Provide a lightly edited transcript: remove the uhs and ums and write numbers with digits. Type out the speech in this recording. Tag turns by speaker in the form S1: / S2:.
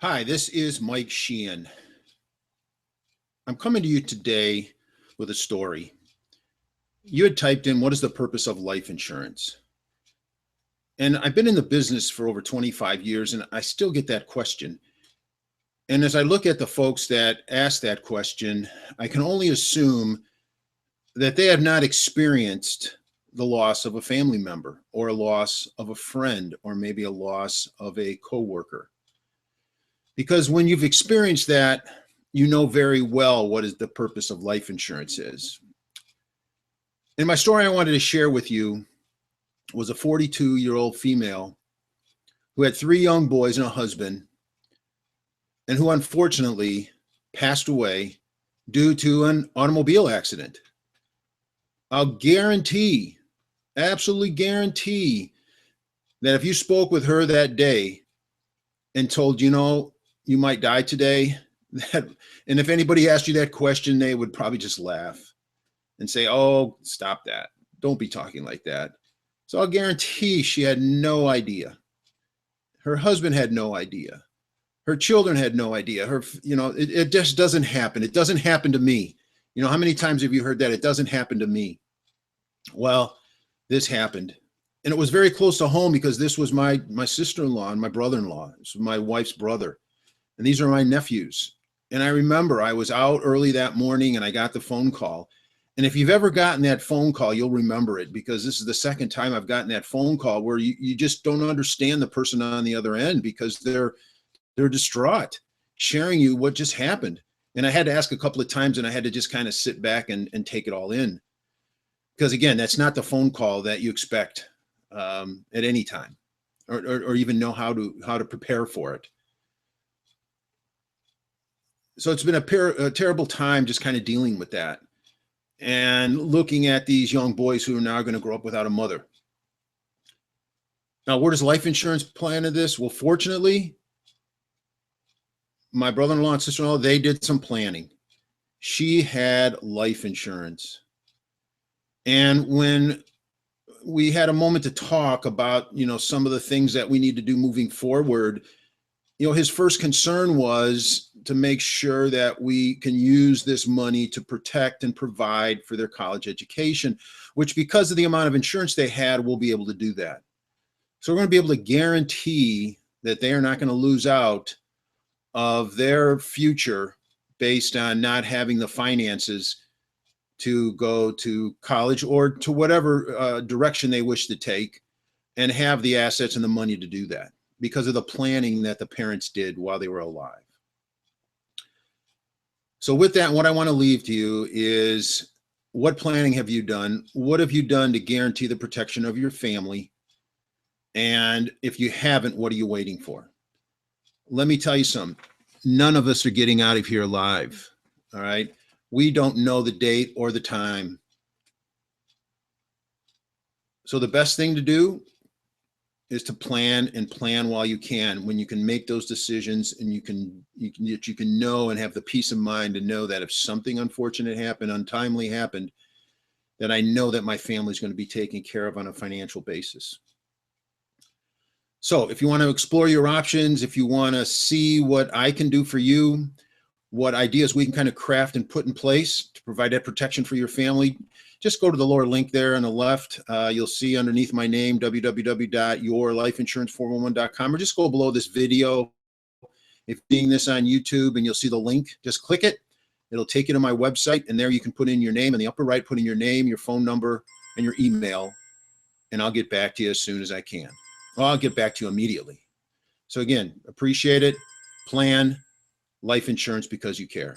S1: Hi, this is Mike Sheehan. I'm coming to you today with a story. You had typed in, what is the purpose of life insurance? And I've been in the business for over 25 years, and I still get that question. And as I look at the folks that ask that question, I can only assume that they have not experienced the loss of a family member or a loss of a friend or maybe a loss of a coworker. Because when you've experienced that, you know very well what is the purpose of life insurance is. And my story I wanted to share with you was a 42-year-old female who had 3 young boys and a husband, and who unfortunately passed away due to an automobile accident. I'll guarantee, absolutely guarantee, that if you spoke with her that day and told, you might die today, and if anybody asked you that question, they would probably just laugh and say, oh, stop that. Don't be talking like that. So I'll guarantee she had no idea. Her husband had no idea. Her children had no idea. It just doesn't happen. It doesn't happen to me. How many times have you heard that? It doesn't happen to me. Well, this happened. And it was very close to home because this was my sister-in-law and my brother-in-law. This was my wife's brother. And these are my nephews. And I remember I was out early that morning and I got the phone call. And if you've ever gotten that phone call, you'll remember it, because this is the second time I've gotten that phone call where you just don't understand the person on the other end, because they're distraught, sharing you what just happened. And I had to ask a couple of times, and I had to just kind of sit back and take it all in. Because again, that's not the phone call that you expect at any time, or even know how to prepare for it. So it's been a terrible time just kind of dealing with that and looking at these young boys who are now going to grow up without a mother. Now, where does life insurance play into this? Well, fortunately, my brother-in-law and sister-in-law, they did some planning. She had life insurance. And when we had a moment to talk about, some of the things that we need to do moving forward, his first concern was to make sure that we can use this money to protect and provide for their college education, which, because of the amount of insurance they had, we'll be able to do that. So we're going to be able to guarantee that they are not going to lose out of their future based on not having the finances to go to college or to whatever direction they wish to take, and have the assets and the money to do that because of the planning that the parents did while they were alive. So with that, what I want to leave to you is, what planning have you done? What have you done to guarantee the protection of your family? And if you haven't, what are you waiting for? Let me tell you something. None of us are getting out of here alive. All right. We don't know the date or the time. So the best thing to do is to plan while you can, when you can make those decisions, and you can know and have the peace of mind to know that if something unfortunate happened, untimely happened, that I know that my family is going to be taken care of on a financial basis. So if you want to explore your options, if you want to see what I can do for you, what ideas we can kind of craft and put in place to provide that protection for your family, just go to the lower link there on the left. You'll see underneath my name, www.yourlifeinsurance411.com, or just go below this video. If you're seeing this on YouTube, and you'll see the link, just click it. It'll take you to my website, and there you can put in your name. In the upper right, put in your name, your phone number, and your email, and I'll get back to you as soon as I can. Well, I'll get back to you immediately. So again, appreciate it. Plan life insurance because you care.